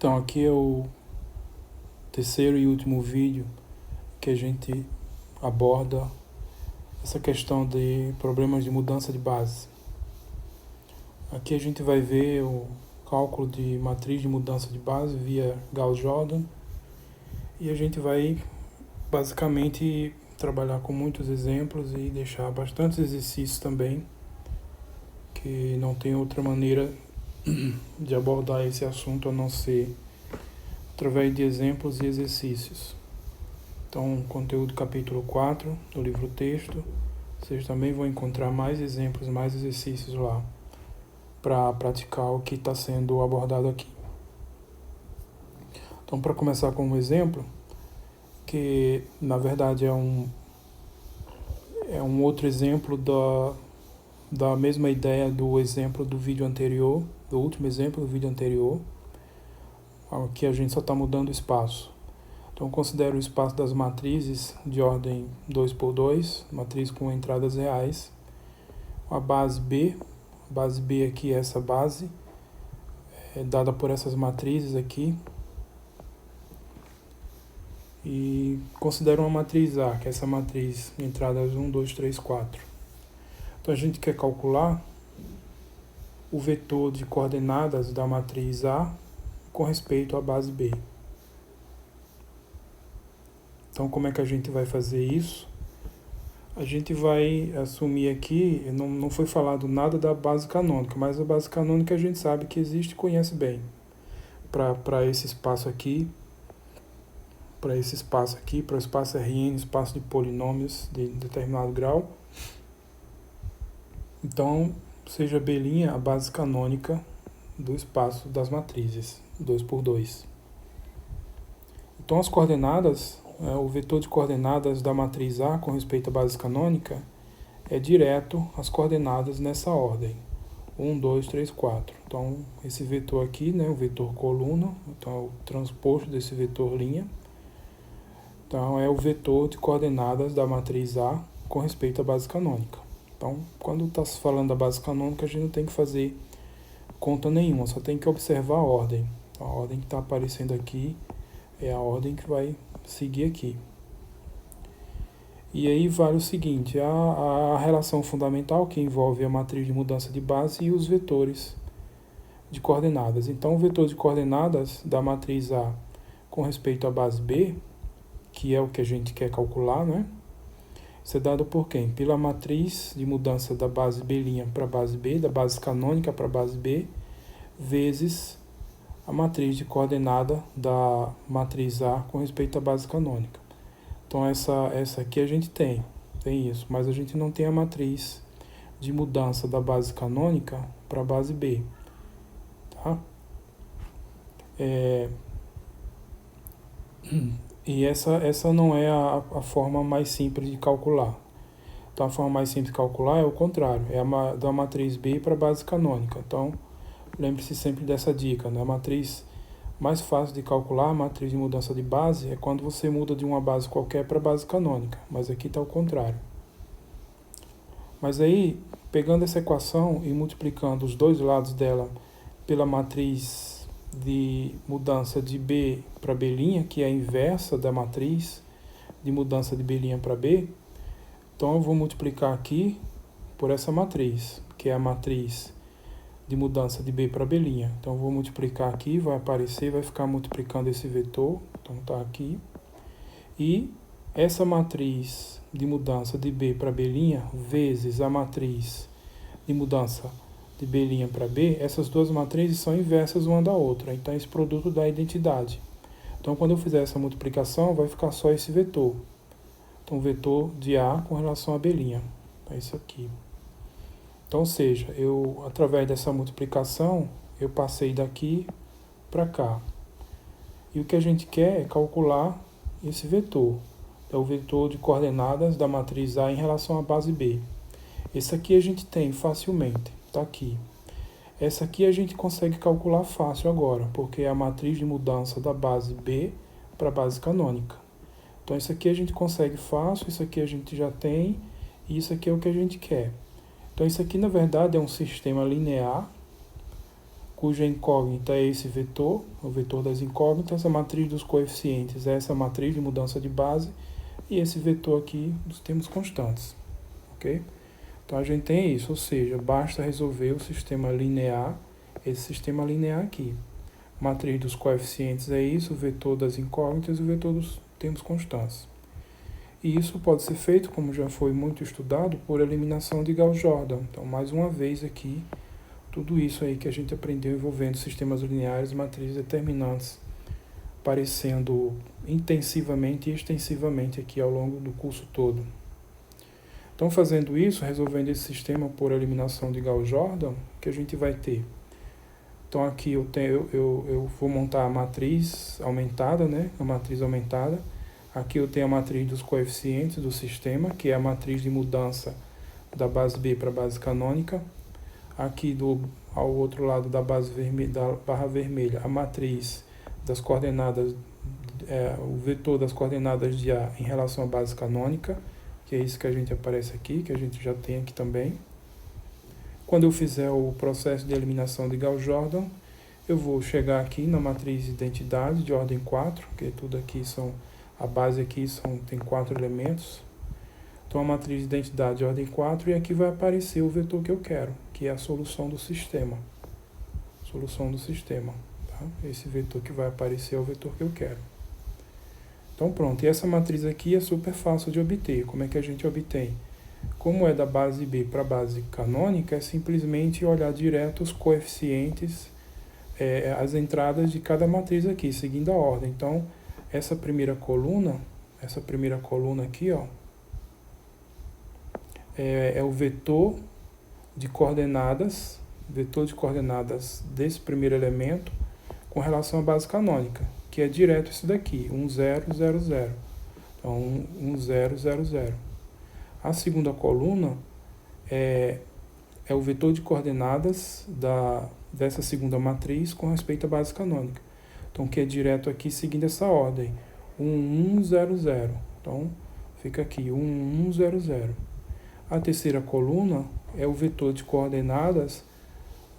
Então aqui é o terceiro e último vídeo que a gente aborda essa questão de problemas de mudança de base. Aqui a gente vai ver o cálculo de matriz de mudança de base via Gauss-Jordan e a gente vai basicamente trabalhar com muitos exemplos e deixar bastantes exercícios também, que não tem outra maneira de abordar esse assunto a não ser através de exemplos e exercícios. Então, conteúdo capítulo 4 do livro texto, vocês também vão encontrar mais exemplos, mais exercícios lá para praticar o que está sendo abordado aqui. Então, para começar com um exemplo, que na verdade é um outro exemplo da mesma ideia do exemplo do vídeo anterior, do último exemplo do vídeo anterior. Aqui a gente só está mudando o espaço. Então, considero o espaço das matrizes de ordem 2x2, matriz com entradas reais. A base B aqui é essa base, dada por essas matrizes aqui. E considero uma matriz A, que é essa matriz de entradas 1, 2, 3, 4. Então, a gente quer calcular o vetor de coordenadas da matriz A com respeito à base B. Então, como é que a gente vai fazer isso? A gente vai assumir aqui, não foi falado nada da base canônica, mas a base canônica a gente sabe que existe e conhece bem. Para esse espaço aqui, para o espaço Rn, espaço de polinômios de determinado grau. Então, seja B' a base canônica do espaço das matrizes, 2x2. Então, as coordenadas, o vetor de coordenadas da matriz A com respeito à base canônica é direto às coordenadas nessa ordem, 1, 2, 3, 4. Então, esse vetor aqui, o vetor coluna, então é o transposto desse vetor linha. Então, é o vetor de coordenadas da matriz A com respeito à base canônica. Então, quando está se falando da base canônica, a gente não tem que fazer conta nenhuma, só tem que observar a ordem. A ordem que está aparecendo aqui é a ordem que vai seguir aqui. E aí vale o seguinte, a relação fundamental que envolve a matriz de mudança de base e os vetores de coordenadas. Então, o vetor de coordenadas da matriz A com respeito à base B, que é o que a gente quer calcular, isso é dado por quem? Pela matriz de mudança da base B' para a base B, da base canônica para a base B, vezes a matriz de coordenada da matriz A com respeito à base canônica. Então, essa aqui a gente tem isso, mas a gente não tem a matriz de mudança da base canônica para a base B. Tá? E essa não é a forma mais simples de calcular. Então, a forma mais simples de calcular é o contrário, é da matriz B para a base canônica. Então, lembre-se sempre dessa dica, A matriz mais fácil de calcular, a matriz de mudança de base, é quando você muda de uma base qualquer para a base canônica, mas aqui está o contrário. Mas aí, pegando essa equação e multiplicando os dois lados dela pela matriz de mudança de B para B', que é a inversa da matriz de mudança de B' para B, então eu vou multiplicar aqui por essa matriz, que é a matriz de mudança de B para B'. Então eu vou multiplicar aqui, vai aparecer, vai ficar multiplicando esse vetor, então está aqui. E essa matriz de mudança de B para B' vezes a matriz de mudança de B' para B, essas duas matrizes são inversas uma da outra, então esse produto dá identidade. Então, quando eu fizer essa multiplicação, vai ficar só esse vetor. Então, o vetor de A com relação a B', é isso aqui. Então, ou seja, através dessa multiplicação, eu passei daqui para cá. E o que a gente quer é calcular esse vetor. É o vetor de coordenadas da matriz A em relação à base B. Esse aqui a gente tem facilmente. Está aqui. Essa aqui a gente consegue calcular fácil agora, porque é a matriz de mudança da base B para a base canônica. Então, isso aqui a gente consegue fácil, isso aqui a gente já tem, e isso aqui é o que a gente quer. Então, isso aqui, na verdade, é um sistema linear cuja incógnita é esse vetor, o vetor das incógnitas, a matriz dos coeficientes é essa matriz de mudança de base, e esse vetor aqui dos termos constantes, ok? Então a gente tem isso, ou seja, basta resolver o sistema linear, esse sistema linear aqui. Matriz dos coeficientes é isso, o vetor das incógnitas e o vetor dos termos constantes. E isso pode ser feito, como já foi muito estudado, por eliminação de Gauss-Jordan. Então, mais uma vez aqui, tudo isso aí que a gente aprendeu envolvendo sistemas lineares, matrizes determinantes, aparecendo intensivamente e extensivamente aqui ao longo do curso todo. Então, fazendo isso, resolvendo esse sistema por eliminação de Gauss-Jordan, o que a gente vai ter? Então, aqui eu vou montar a matriz aumentada, né? A matriz aumentada. Aqui eu tenho a matriz dos coeficientes do sistema, que é a matriz de mudança da base B para a base canônica. Aqui ao outro lado da base vermelha, da barra vermelha, a matriz das coordenadas, o vetor das coordenadas de A em relação à base canônica, que é isso que a gente aparece aqui, que a gente já tem aqui também. Quando eu fizer o processo de eliminação de Gauss-Jordan, eu vou chegar aqui na matriz de identidade de ordem 4, que tudo aqui a base aqui tem 4 elementos. Então a matriz de identidade de ordem 4, e aqui vai aparecer o vetor que eu quero, que é a solução do sistema. Solução do sistema. Tá? Esse vetor que vai aparecer é o vetor que eu quero. Então pronto, e essa matriz aqui é super fácil de obter. Como é que a gente obtém? Como é da base B para a base canônica, é simplesmente olhar direto os coeficientes, as entradas de cada matriz aqui, seguindo a ordem. Então, essa primeira coluna aqui, ó, é o vetor de coordenadas desse primeiro elemento com relação à base canônica, que é direto isso daqui, 1, 0, 0, 0. Então, 1, 0, 0, 0. A segunda coluna é o vetor de coordenadas dessa segunda matriz com respeito à base canônica. Então, que é direto aqui seguindo essa ordem, 1, 1, 0, 0. Então, fica aqui, 1, 1, 0, 0. A terceira coluna é o vetor de coordenadas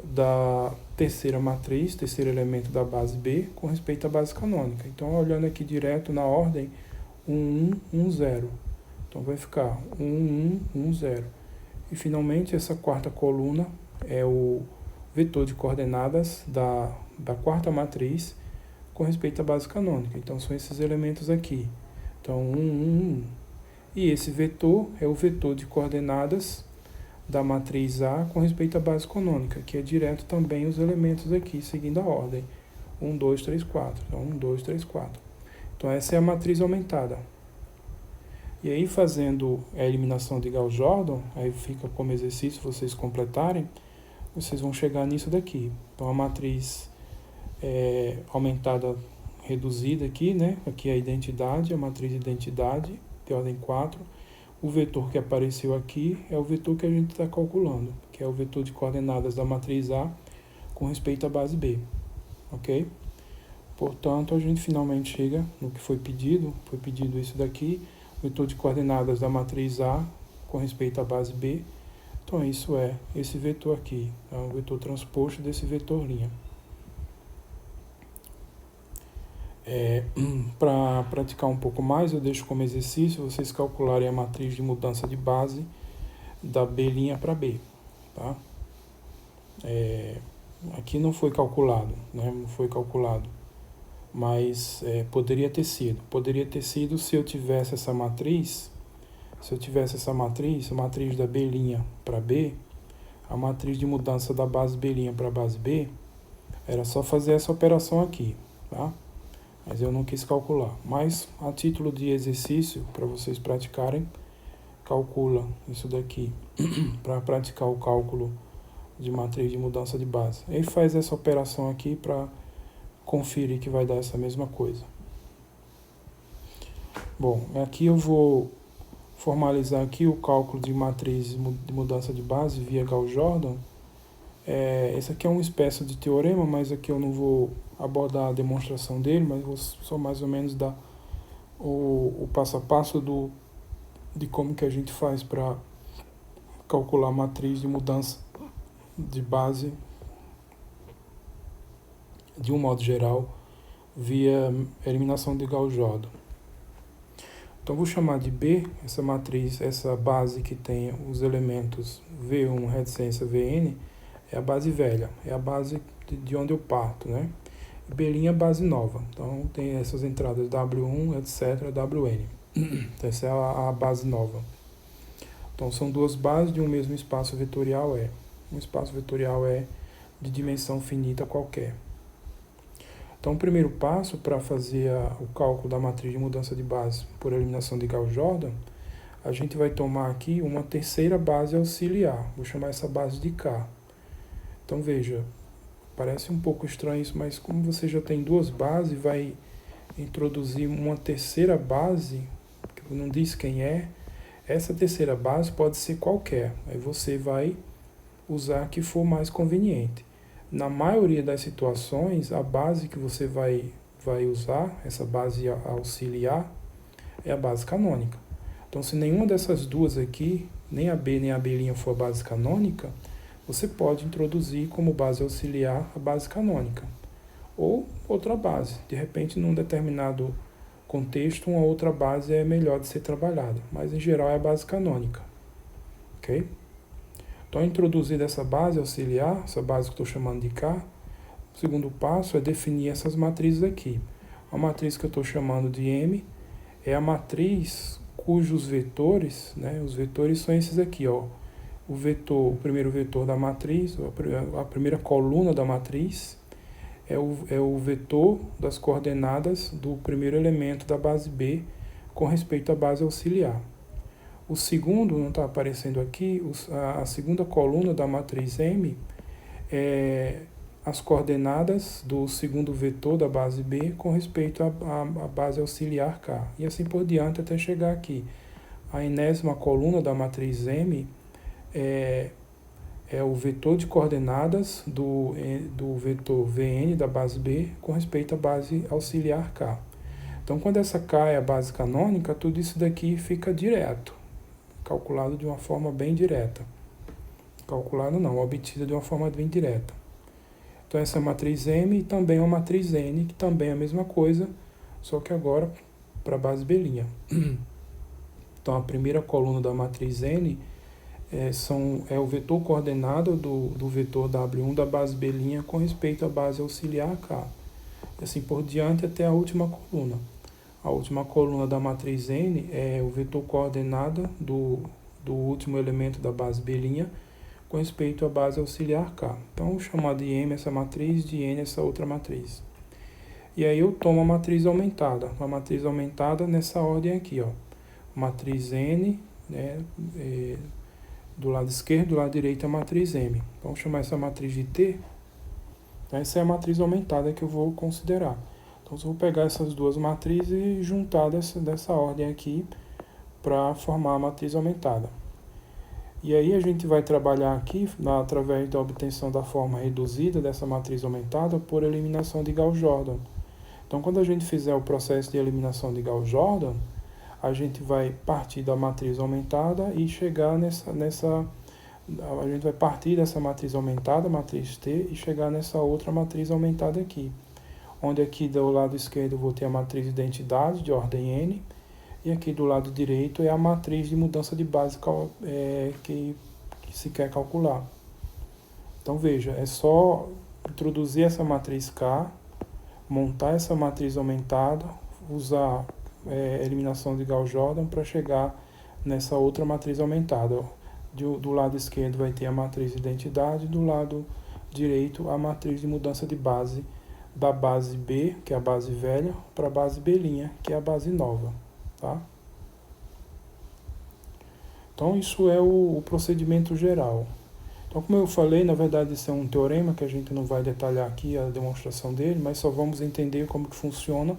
da terceira matriz, terceiro elemento da base B, com respeito à base canônica. Então, olhando aqui direto na ordem, 1, 1, 1, 0. Então, vai ficar 1, 1, 1, 0. E, finalmente, essa quarta coluna é o vetor de coordenadas da quarta matriz com respeito à base canônica. Então, são esses elementos aqui. Então, 1, 1, 1. E esse vetor é o vetor de coordenadas da matriz A com respeito à base canônica, que é direto também os elementos aqui, seguindo a ordem. 1, 2, 3, 4. Então, 1, 2, 3, 4. Então, essa é a matriz aumentada. E aí, fazendo a eliminação de Gauss-Jordan, aí fica como exercício vocês completarem, vocês vão chegar nisso daqui. Então, a matriz aumentada reduzida aqui, né? Aqui é a identidade, a matriz de identidade, de ordem 4. O vetor que apareceu aqui é o vetor que a gente está calculando, que é o vetor de coordenadas da matriz A com respeito à base B. Ok? Portanto, a gente finalmente chega no que foi pedido isso daqui, vetor de coordenadas da matriz A com respeito à base B. Então, isso é esse vetor aqui, é um vetor transposto desse vetor linha. Para praticar um pouco mais, eu deixo como exercício vocês calcularem a matriz de mudança de base da B' para B. Tá? Aqui não foi calculado, né? Não foi calculado, mas poderia ter sido. Poderia ter sido se eu tivesse essa matriz, a matriz da B' para B, a matriz de mudança da base B' para a base B, era só fazer essa operação aqui, tá? Mas eu não quis calcular. Mas, a título de exercício, para vocês praticarem, calcula isso daqui, para praticar o cálculo de matriz de mudança de base. Aí faz essa operação aqui para conferir que vai dar essa mesma coisa. Bom, aqui eu vou formalizar aqui o cálculo de matriz de mudança de base via Gauss-Jordan. Esse aqui é uma espécie de teorema, mas aqui eu não vou abordar a demonstração dele, mas vou só mais ou menos dar o passo a passo de como que a gente faz para calcular a matriz de mudança de base de um modo geral, via eliminação de Gauss-Jordan. Então, vou chamar de B, essa matriz, essa base que tem os elementos V1, reticência, Vn, é a base velha, é a base de onde eu parto, né? B' é a base nova, então tem essas entradas W1, etc, Wn. Então, essa é a base nova. Então, são duas bases de um mesmo espaço vetorial E. Um espaço vetorial E de dimensão finita qualquer. Então, o primeiro passo para fazer o cálculo da matriz de mudança de base por eliminação de Gauss-Jordan, a gente vai tomar aqui uma terceira base auxiliar. Vou chamar essa base de K. Então, veja, parece um pouco estranho isso, mas como você já tem duas bases, vai introduzir uma terceira base, que não diz quem é. Essa terceira base pode ser qualquer. Aí você vai usar a que for mais conveniente. Na maioria das situações, a base que você vai usar, essa base auxiliar, é a base canônica. Então, se nenhuma dessas duas aqui, nem a B nem a B' for a base canônica, você pode introduzir como base auxiliar a base canônica. Ou outra base. De repente, num determinado contexto, uma outra base é melhor de ser trabalhada. Mas, em geral, é a base canônica. Ok? Então, introduzida essa base auxiliar, essa base que estou chamando de K, o segundo passo é definir essas matrizes aqui. A matriz que eu estou chamando de M é a matriz cujos vetores, né, os vetores são esses aqui, ó. O primeiro vetor da matriz, a primeira coluna da matriz, é o vetor das coordenadas do primeiro elemento da base B com respeito à base auxiliar. O segundo, não está aparecendo aqui, a segunda coluna da matriz M é as coordenadas do segundo vetor da base B com respeito à base auxiliar K. E assim por diante até chegar aqui. A enésima coluna da matriz M é o vetor de coordenadas do vetor Vn da base B com respeito à base auxiliar K. Então, quando essa K é a base canônica, tudo isso daqui fica direto. Calculado de uma forma bem direta. Calculado não, obtida de uma forma bem direta. Então essa é a matriz M e também uma matriz N, que também é a mesma coisa, só que agora para a base B'. Então a primeira coluna da matriz N é o vetor coordenado do vetor W1 da base B' com respeito à base auxiliar K. E assim por diante até a última coluna. A última coluna da matriz N é o vetor coordenado do último elemento da base B' com respeito à base auxiliar K. Então, vou chamar de M essa matriz, de N essa outra matriz. E aí eu tomo a matriz aumentada. A matriz aumentada nessa ordem aqui, ó. Matriz N, né, do lado esquerdo, do lado direito a matriz M. Então, vou chamar essa matriz de T. Então, essa é a matriz aumentada que eu vou considerar. Então, eu vou pegar essas duas matrizes e juntar dessa ordem aqui para formar a matriz aumentada. E aí a gente vai trabalhar aqui através da obtenção da forma reduzida dessa matriz aumentada por eliminação de Gauss-Jordan. Então, quando a gente fizer o processo de eliminação de Gauss-Jordan, a gente vai partir da matriz aumentada e chegar a gente vai partir dessa matriz aumentada, matriz T, e chegar nessa outra matriz aumentada aqui. Onde aqui do lado esquerdo eu vou ter a matriz de identidade de ordem N, e aqui do lado direito é a matriz de mudança de base que se quer calcular. Então veja, é só introduzir essa matriz K, montar essa matriz aumentada, usar eliminação de Gauss-Jordan para chegar nessa outra matriz aumentada. Do lado esquerdo vai ter a matriz de identidade, do lado direito a matriz de mudança de base da base B, que é a base velha, para a base B', que é a base nova. Tá? Então, isso é o procedimento geral. Então, como eu falei, na verdade, isso é um teorema que a gente não vai detalhar aqui a demonstração dele, mas só vamos entender como que funciona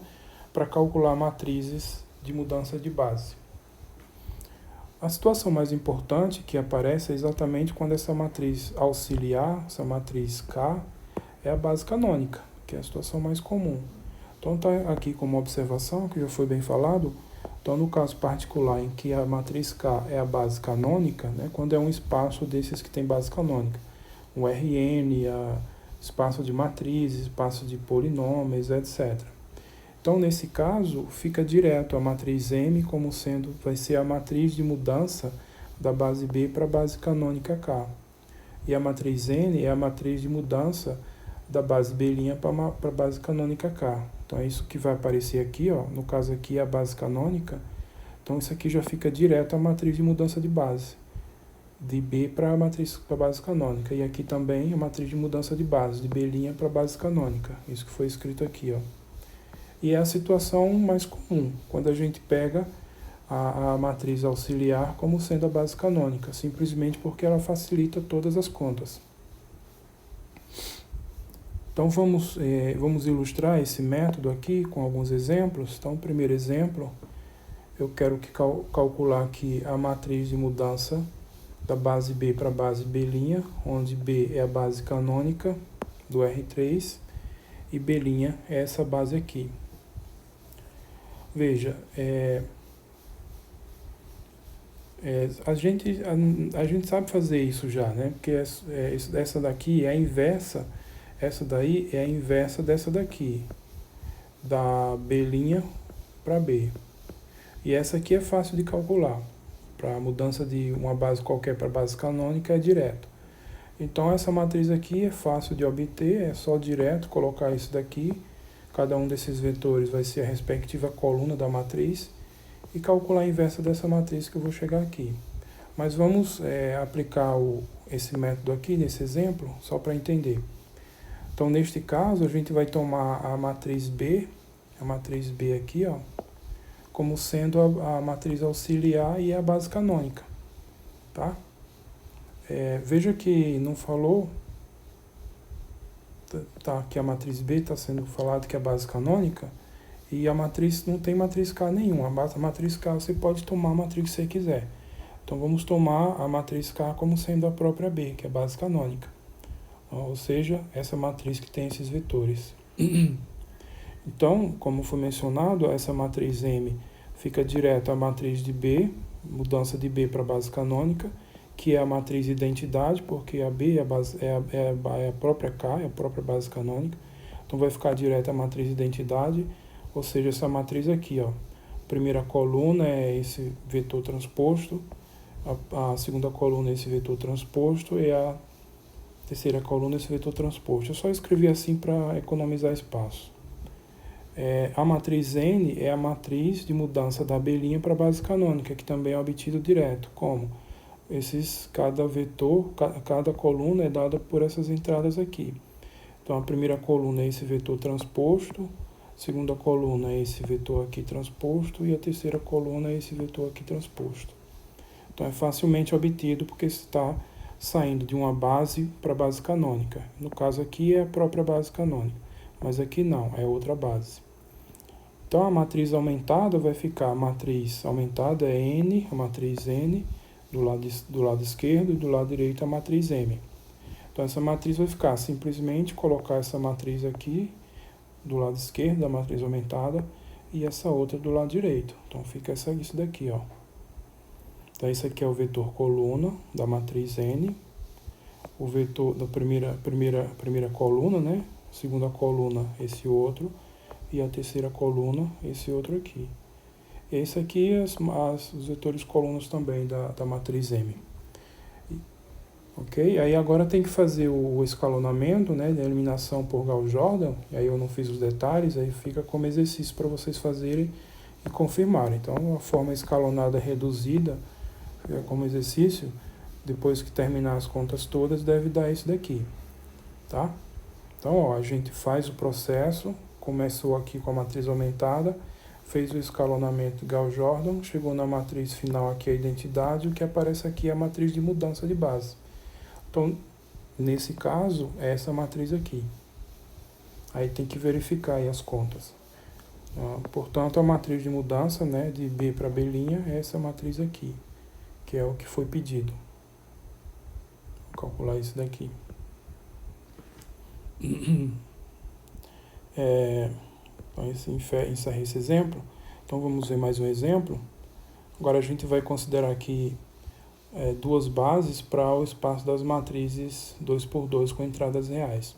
para calcular matrizes de mudança de base. A situação mais importante que aparece é exatamente quando essa matriz auxiliar, essa matriz K, é a base canônica, que é a situação mais comum. Então, está aqui como observação, que já foi bem falado. Então, no caso particular em que a matriz K é a base canônica, né, quando é um espaço desses que tem base canônica, o Rn, espaço de matrizes, espaço de polinômios, etc. Então, nesse caso, fica direto a matriz M como sendo, vai ser a matriz de mudança da base B para a base canônica K. E a matriz N é a matriz de mudança da base B' para a base canônica K. Então, é isso que vai aparecer aqui, ó. No caso aqui é a base canônica. Então, isso aqui já fica direto a matriz de mudança de base, de B para a matriz para a base canônica. E aqui também a matriz de mudança de base, de B' para a base canônica. Isso que foi escrito aqui, ó. E é a situação mais comum, quando a gente pega a matriz auxiliar como sendo a base canônica, simplesmente porque ela facilita todas as contas. Então vamos ilustrar esse método aqui com alguns exemplos. Então, o primeiro exemplo, eu quero calcular aqui a matriz de mudança da base B para a base B', onde B é a base canônica do R3 e B' é essa base aqui. Veja, a gente sabe fazer isso já, né? Porque essa daqui é a inversa, essa daí é a inversa dessa daqui, da B' para B. E essa aqui é fácil de calcular. Para a mudança de uma base qualquer para a base canônica é direto. Então essa matriz aqui é fácil de obter, é só direto colocar isso daqui. Cada um desses vetores vai ser a respectiva coluna da matriz e calcular a inversa dessa matriz que eu vou chegar aqui. Mas vamos aplicar esse método aqui, nesse exemplo, só para entender. Então, neste caso, a gente vai tomar a matriz B aqui, ó, como sendo a matriz auxiliar e a base canônica, tá? Veja que não falou, tá, que a matriz B está sendo falado que é a base canônica, e a matriz não tem matriz K nenhuma. A matriz K você pode tomar a matriz que você quiser. Então vamos tomar a matriz K como sendo a própria B, que é a base canônica. Ou seja, essa matriz que tem esses vetores. Então, como foi mencionado, essa matriz M fica direto à matriz de B, mudança de B para a base canônica, que é a matriz de identidade, porque a B é a própria K, é a própria base canônica. Então vai ficar direto à matriz de identidade, ou seja, essa matriz aqui, ó. A primeira coluna é esse vetor transposto, a segunda coluna é esse vetor transposto e a terceira coluna é esse vetor transposto. Eu só escrevi assim para economizar espaço. A matriz N é a matriz de mudança da B' para a base canônica, que também é obtido direto. Como? Cada vetor, cada coluna é dada por essas entradas aqui. Então, a primeira coluna é esse vetor transposto, a segunda coluna é esse vetor aqui transposto e a terceira coluna é esse vetor aqui transposto. Então, é facilmente obtido porque está saindo de uma base para a base canônica. No caso aqui é a própria base canônica, mas aqui não, é outra base. Então, a matriz aumentada vai ficar, a matriz aumentada é N, a matriz N, do lado esquerdo e do lado direito a matriz M. Então, essa matriz vai ficar simplesmente colocar essa matriz aqui do lado esquerdo da matriz aumentada e essa outra do lado direito. Então, fica isso daqui, ó. Então, esse aqui é o vetor coluna da matriz N, o vetor da primeira coluna, né? Segunda coluna, esse outro, e a terceira coluna, esse outro aqui. Esse aqui os vetores colunas também da matriz M. Ok? Aí agora tem que fazer o escalonamento, né, de eliminação por Gauss-Jordan, e aí eu não fiz os detalhes, aí fica como exercício para vocês fazerem e confirmarem. Então, a forma escalonada reduzida, fica como exercício, depois que terminar as contas todas, deve dar isso daqui, tá? Então, ó, a gente faz o processo, começou aqui com a matriz aumentada, fez o escalonamento Gauss-Jordan, chegou na matriz final aqui a identidade, o que aparece aqui é a matriz de mudança de base. Então, nesse caso, é essa matriz aqui. Aí tem que verificar aí as contas. Portanto, a matriz de mudança, né, de B para B' é essa matriz aqui, que é o que foi pedido. Vou calcular isso daqui. Então, encerra esse exemplo. Então, vamos ver mais um exemplo. Agora, a gente vai considerar aqui duas bases para o espaço das matrizes 2x2 com entradas reais.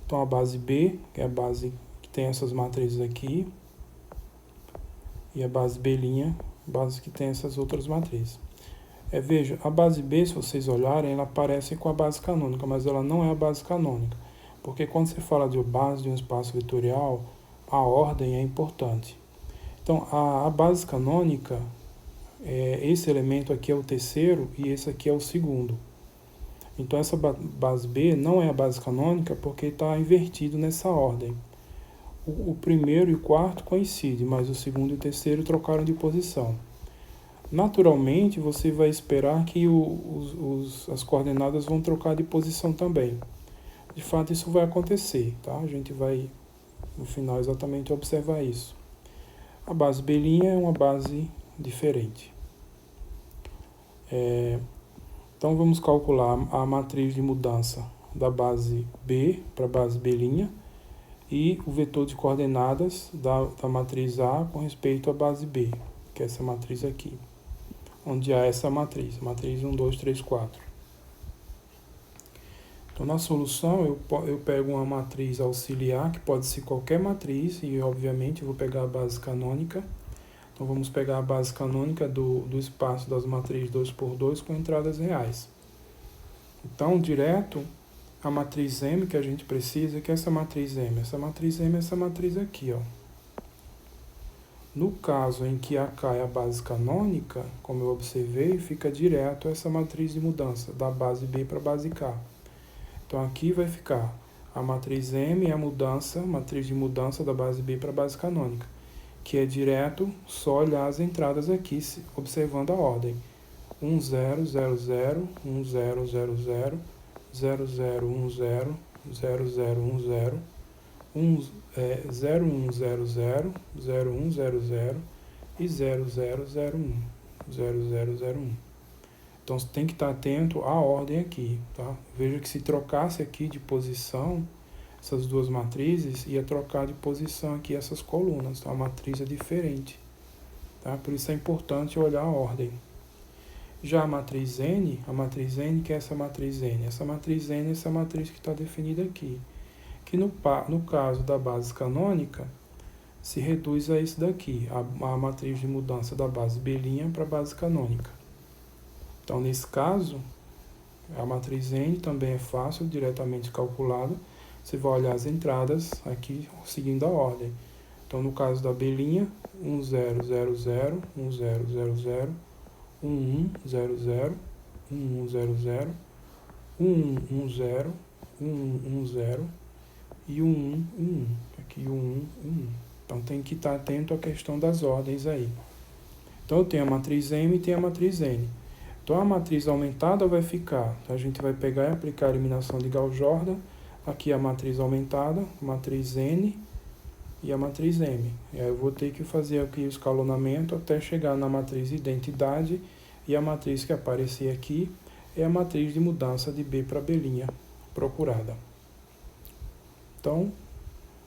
Então a base B, que é a base que tem essas matrizes aqui, e a base B', base que tem essas outras matrizes. Veja, a base B, se vocês olharem, ela parece com a base canônica, mas ela não é a base canônica. Porque quando você fala de base de um espaço vetorial, a ordem é importante. Então, a base canônica, esse elemento aqui é o terceiro e esse aqui é o segundo. Então, essa base B não é a base canônica porque está invertido nessa ordem. O primeiro e o quarto coincidem, mas o segundo e o terceiro trocaram de posição. Naturalmente, você vai esperar que as coordenadas vão trocar de posição também. De fato, isso vai acontecer, tá? A gente vai, no final, exatamente observar isso. A base B' é uma base diferente. Então, vamos calcular a matriz de mudança da base B para a base B' e o vetor de coordenadas da matriz A com respeito à base B, que é essa matriz aqui, onde há essa matriz 1, 2, 3, 4. Então, na solução, eu pego uma matriz auxiliar, que pode ser qualquer matriz, e, obviamente, eu vou pegar a base canônica. Então, vamos pegar a base canônica do espaço das matrizes 2×2 com entradas reais. Então, direto, a matriz M que a gente precisa, que é essa matriz M. Essa matriz M é essa matriz aqui, ó. No caso em que AK é a base canônica, como eu observei, fica direto essa matriz de mudança, da base B para a base K. Então, aqui vai ficar a matriz M e a matriz de mudança da base B para a base canônica, que é direto, só olhar as entradas aqui, observando a ordem. 1, 0, 0, 0, 1, 0, 0, 0, 0, 0, 1, 0, 0, 0, 1, 0, 0, 1, 0, 0, 0, 1, 0, 0 e 0, 0, 0, 1, 0, 0, 0, 1. Então, você tem que estar atento à ordem aqui, tá? Veja que se trocasse aqui de posição, essas duas matrizes, ia trocar de posição aqui essas colunas, então a matriz é diferente, tá? Por isso é importante olhar a ordem. Já a matriz N que é essa matriz N? Essa matriz N é essa matriz que está definida aqui, que no caso da base canônica, se reduz a isso daqui, a matriz de mudança da base B' para a base canônica. Então, nesse caso, a matriz N também é fácil, diretamente calculada. Você vai olhar as entradas aqui, seguindo a ordem. Então, no caso da B', 1, 0, 0, 0, 1, 0, 0, 0, 1, 1, 0, 0, 1, 1, 0, 0, 1, 1, 1, 0, 1, 1, 1, 0 e 1, 1, 1, 1. Aqui, 1, 1, 1. Então, tem que estar atento à questão das ordens aí. Então, eu tenho a matriz M e tenho a matriz N. Então, a matriz aumentada vai ficar, a gente vai pegar e aplicar a eliminação de Gauss-Jordan, aqui a matriz aumentada, matriz N e a matriz M. E aí eu vou ter que fazer aqui o escalonamento até chegar na matriz identidade, e a matriz que aparecer aqui é a matriz de mudança de B para B' procurada. Então,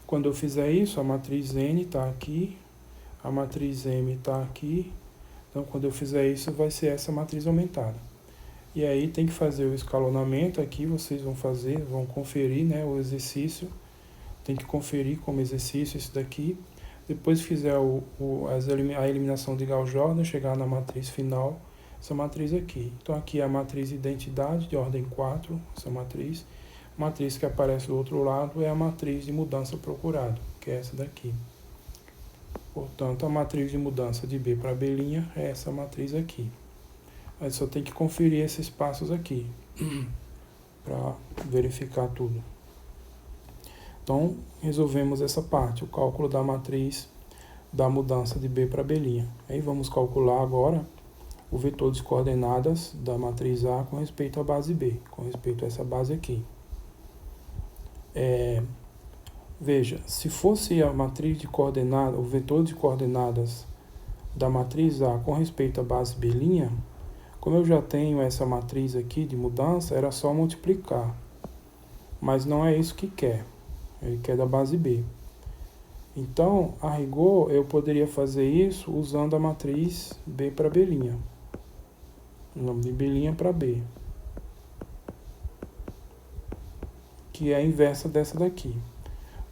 quando eu fizer isso, a matriz N está aqui, a matriz M está aqui. Então, quando eu fizer isso, vai ser essa matriz aumentada. E aí tem que fazer o escalonamento aqui, vocês vão conferir, né, o exercício. Tem que conferir como exercício isso daqui. Depois que fizer a eliminação de Gauss-Jordan, chegar na matriz final, essa matriz aqui. Então, aqui é a matriz identidade de ordem 4, essa matriz. A matriz que aparece do outro lado é a matriz de mudança procurado, que é essa daqui. Portanto, a matriz de mudança de B para B' é essa matriz aqui. Aí só tem que conferir esses passos aqui, para verificar tudo. Então, resolvemos essa parte, o cálculo da matriz da mudança de B para B'. Aí vamos calcular agora o vetor de coordenadas da matriz A com respeito à base B, com respeito a essa base aqui. Veja, se fosse a matriz de coordenadas, o vetor de coordenadas da matriz A com respeito à base B', como eu já tenho essa matriz aqui de mudança, era só multiplicar. Mas não é isso que quer. Ele quer da base B. Então, a rigor, eu poderia fazer isso usando a matriz B para B'. O nome de B' para B. que é a inversa dessa daqui.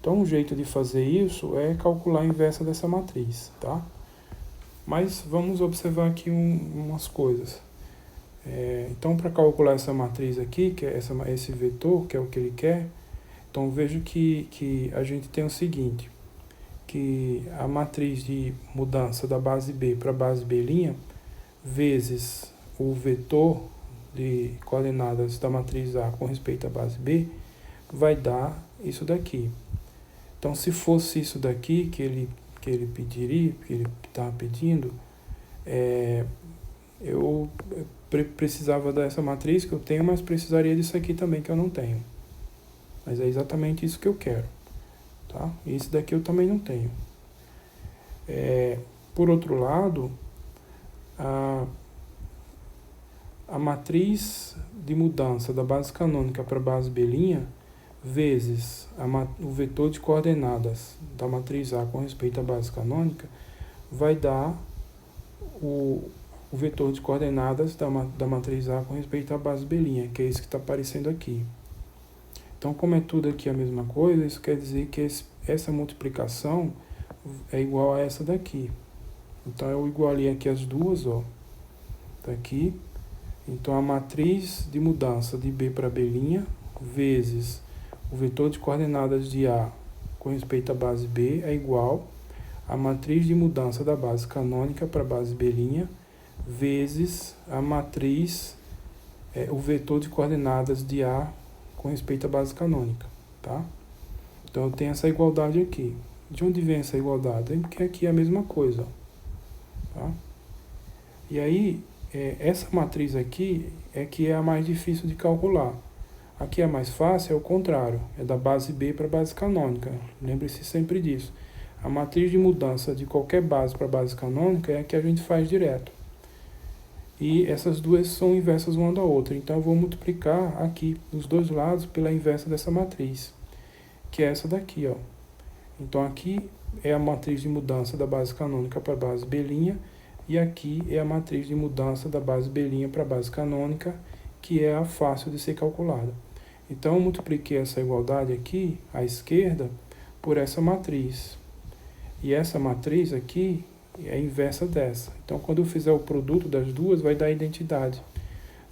Então, um jeito de fazer isso é calcular a inversa dessa matriz, tá? Mas vamos observar aqui umas coisas. Então, para calcular essa matriz aqui, que é esse vetor, que é o que ele quer, então vejo que a gente tem o seguinte, que a matriz de mudança da base B para a base B' vezes o vetor de coordenadas da matriz A com respeito à base B vai dar isso daqui. Então, se fosse isso daqui que ele pediria, que ele estava pedindo, eu precisava dessa matriz que eu tenho, mas precisaria disso aqui também que eu não tenho. Mas é exatamente isso que eu quero, tá? E isso daqui eu também não tenho. Por outro lado, a matriz de mudança da base canônica para a base B' vezes o vetor de coordenadas da matriz A com respeito à base canônica vai dar o vetor de coordenadas da matriz A com respeito à base B', que é isso que está aparecendo aqui. Então, como é tudo aqui a mesma coisa, isso quer dizer que essa multiplicação é igual a essa daqui. Então, eu igualei aqui as duas, ó, tá aqui. Então, a matriz de mudança de B para B' vezes o vetor de coordenadas de A com respeito à base B é igual a matriz de mudança da base canônica para a base B' vezes a matriz, o vetor de coordenadas de A com respeito à base canônica, tá? Então, eu tenho essa igualdade aqui. De onde vem essa igualdade? Porque aqui é a mesma coisa, tá? E aí, essa matriz aqui é que é a mais difícil de calcular. Aqui é mais fácil, é o contrário, é da base B para a base canônica. Lembre-se sempre disso. A matriz de mudança de qualquer base para a base canônica é a que a gente faz direto. E essas duas são inversas uma da outra. Então, eu vou multiplicar aqui dos dois lados pela inversa dessa matriz, que é essa daqui, ó. Então, aqui é a matriz de mudança da base canônica para a base B', e aqui é a matriz de mudança da base B' para a base canônica, que é a fácil de ser calculada. Então, eu multipliquei essa igualdade aqui, à esquerda, por essa matriz. E essa matriz aqui é a inversa dessa. Então, quando eu fizer o produto das duas, vai dar a identidade.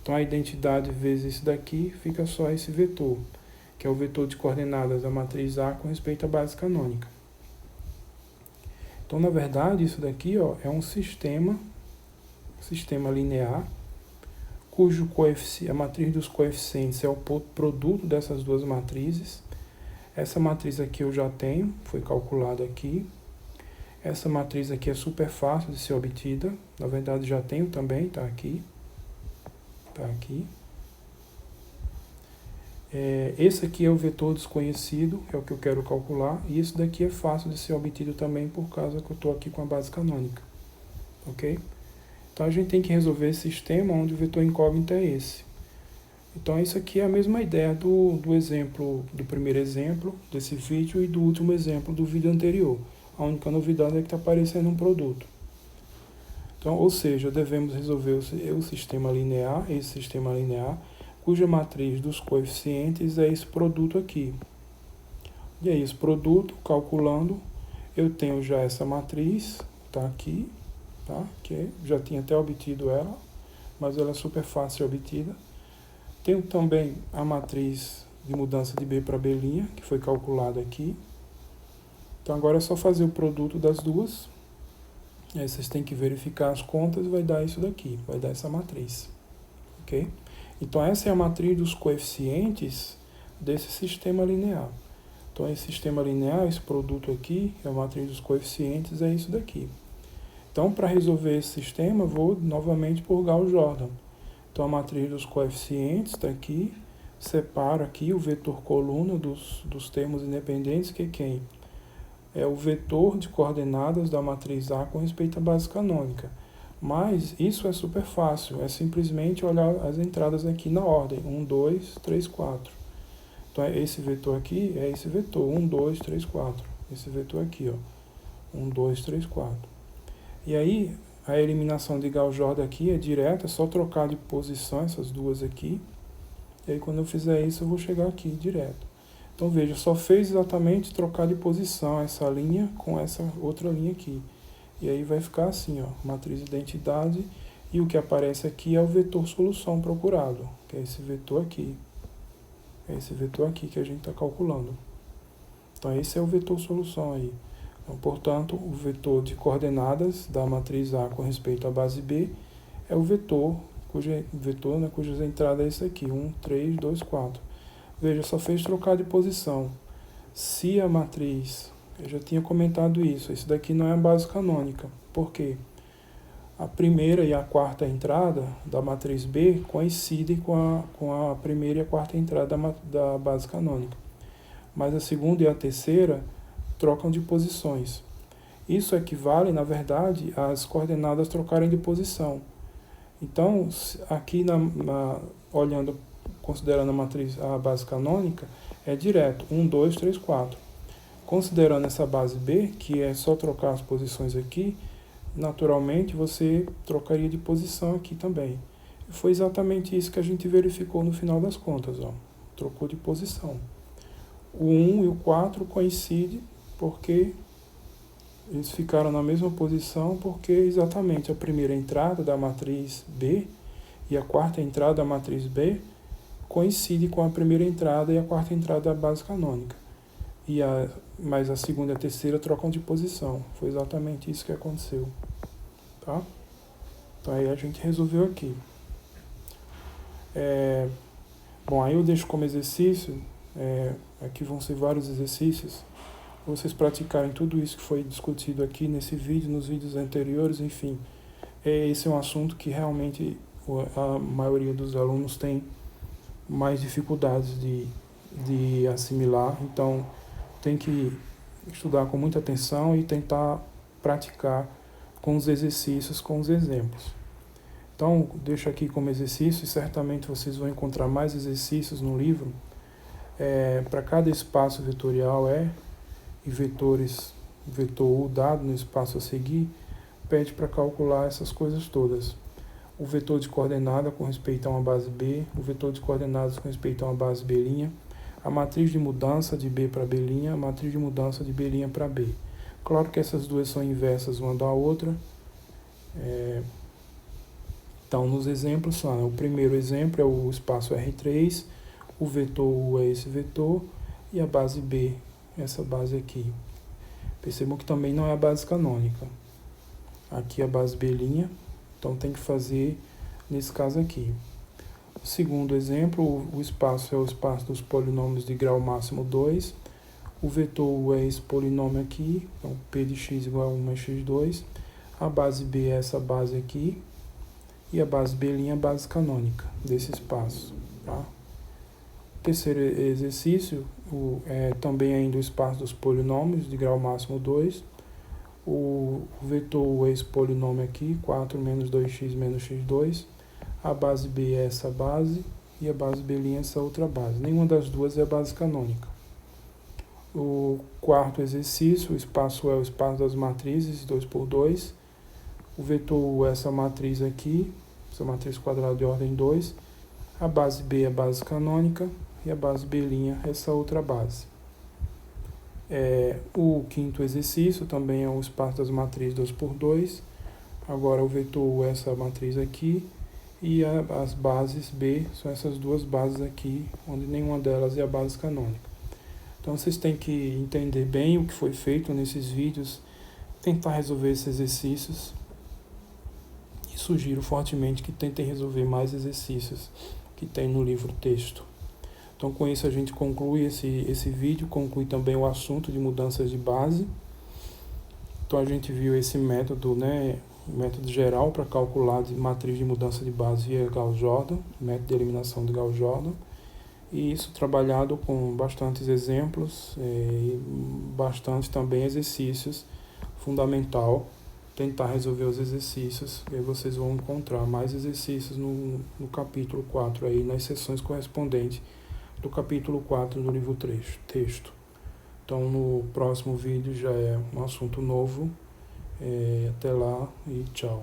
Então, a identidade vezes isso daqui fica só esse vetor, que é o vetor de coordenadas da matriz A com respeito à base canônica. Então, na verdade, isso daqui, ó, é um sistema linear, cujo a matriz dos coeficientes é o produto dessas duas matrizes. Essa matriz aqui eu já tenho, foi calculada aqui. Essa matriz aqui é super fácil de ser obtida. Na verdade, já tenho também, está aqui. Está aqui. Esse aqui é o vetor desconhecido, é o que eu quero calcular. E esse daqui é fácil de ser obtido também por causa que eu estou aqui com a base canônica. Ok? Então, a gente tem que resolver esse sistema onde o vetor incógnito é esse. Então, isso aqui é a mesma ideia do exemplo, do primeiro exemplo desse vídeo e do último exemplo do vídeo anterior. A única novidade é que está aparecendo um produto. Então, ou seja, devemos resolver o sistema linear, esse sistema linear, cuja matriz dos coeficientes é esse produto aqui. E aí, esse produto, calculando, eu tenho já essa matriz, está aqui, tá? Que já tinha até obtido ela, mas ela é super fácil obtida. Tenho também a matriz de mudança de B para B', que foi calculada aqui. Então, agora é só fazer o produto das duas. Aí vocês têm que verificar as contas e vai dar isso daqui, vai dar essa matriz. Ok? Então, essa é a matriz dos coeficientes desse sistema linear. Então, esse sistema linear, esse produto aqui, é a matriz dos coeficientes, é isso daqui. Então, para resolver esse sistema, vou novamente por Gauss-Jordan. Então, a matriz dos coeficientes está aqui, separo aqui o vetor coluna dos termos independentes, que é quem? É o vetor de coordenadas da matriz A com respeito à base canônica. Mas isso é super fácil, é simplesmente olhar as entradas aqui na ordem, 1, 2, 3, 4. Então, esse vetor aqui é esse vetor, 1, 2, 3, 4. Esse vetor aqui, ó, 1, 2, 3, 4. E aí, a eliminação de Gauss-Jordan aqui é direta, é só trocar de posição essas duas aqui. E aí, quando eu fizer isso, eu vou chegar aqui direto. Então veja, só fez exatamente trocar de posição essa linha com essa outra linha aqui. E aí vai ficar assim, ó, matriz identidade, e o que aparece aqui é o vetor solução procurado, que é esse vetor aqui. É esse vetor aqui que a gente está calculando. Então esse é o vetor solução aí. Então, portanto, o vetor de coordenadas da matriz A com respeito à base B é o vetor, cuja entrada é esse aqui, 1, 3, 2, 4. Veja, só fez trocar de posição. Se a matriz, eu já tinha comentado isso daqui não é a base canônica. Por quê? A primeira e a quarta entrada da matriz B coincidem com a primeira e a quarta entrada da base canônica. Mas a segunda e a terceira trocam de posições. Isso equivale, na verdade, às coordenadas trocarem de posição. Então, aqui olhando, considerando a matriz, a base canônica, é direto, 1, 2, 3, 4. Considerando essa base B, que é só trocar as posições aqui, naturalmente você trocaria de posição aqui também. Foi exatamente isso que a gente verificou no final das contas, ó. Trocou de posição. O 1 e o 4 coincidem porque eles ficaram na mesma posição, porque exatamente a primeira entrada da matriz B e a quarta entrada da matriz B coincide com a primeira entrada e a quarta entrada da base canônica. Mas a segunda e a terceira trocam de posição. Foi exatamente isso que aconteceu. Tá? Então aí a gente resolveu aqui. Bom, aí eu deixo como exercício, aqui vão ser vários exercícios, vocês praticarem tudo isso que foi discutido aqui nesse vídeo, nos vídeos anteriores, enfim. Esse é um assunto que realmente a maioria dos alunos tem mais dificuldades de assimilar, então tem que estudar com muita atenção e tentar praticar com os exercícios, com os exemplos. Então, deixo aqui como exercício, e certamente vocês vão encontrar mais exercícios no livro, para cada espaço vetorial e vetor U dado no espaço a seguir, pede para calcular essas coisas todas. O vetor de coordenada com respeito a uma base B, o vetor de coordenadas com respeito a uma base B', a matriz de mudança de B para B', a matriz de mudança de B' para B. Claro que essas duas são inversas uma da outra. Então, nos exemplos, o primeiro exemplo é o espaço R3, o vetor U é esse vetor, e a base B, essa base aqui. Percebam que também não é a base canônica. Aqui é a base B', então tem que fazer nesse caso aqui. O segundo exemplo, o espaço é o espaço dos polinômios de grau máximo 2. O vetor U é esse polinômio aqui, então P de x igual a 1 mais x2. A base B é essa base aqui. E a base B' é a base canônica desse espaço. Tá? O terceiro exercício é também ainda o espaço dos polinômios de grau máximo 2. O vetor U é esse polinômio aqui, 4 menos 2x menos x2. A base B é essa base e a base B' é essa outra base. Nenhuma das duas é a base canônica. O quarto exercício, o espaço é o espaço das matrizes, 2 por 2. O vetor U é essa matriz aqui, essa matriz quadrada de ordem 2. A base B é a base canônica e a base B' essa outra base. O quinto exercício também é o espaço das matrizes 2 por 2. Agora o vetor U é essa matriz aqui e as bases B são essas duas bases aqui, onde nenhuma delas é a base canônica. Então vocês têm que entender bem o que foi feito nesses vídeos, tentar resolver esses exercícios. E sugiro fortemente que tentem resolver mais exercícios que tem no livro texto. Então com isso a gente conclui esse vídeo, conclui também o assunto de mudanças de base. Então a gente viu esse método, o método geral para calcular de matriz de mudança de base via Gauss-Jordan, método de eliminação de Gauss-Jordan. E isso trabalhado com bastantes exemplos e bastante também exercícios, fundamental tentar resolver os exercícios, e aí vocês vão encontrar mais exercícios no capítulo 4, aí, nas seções correspondentes do capítulo 4 do livro texto. Então no próximo vídeo já é um assunto novo. Até lá e tchau.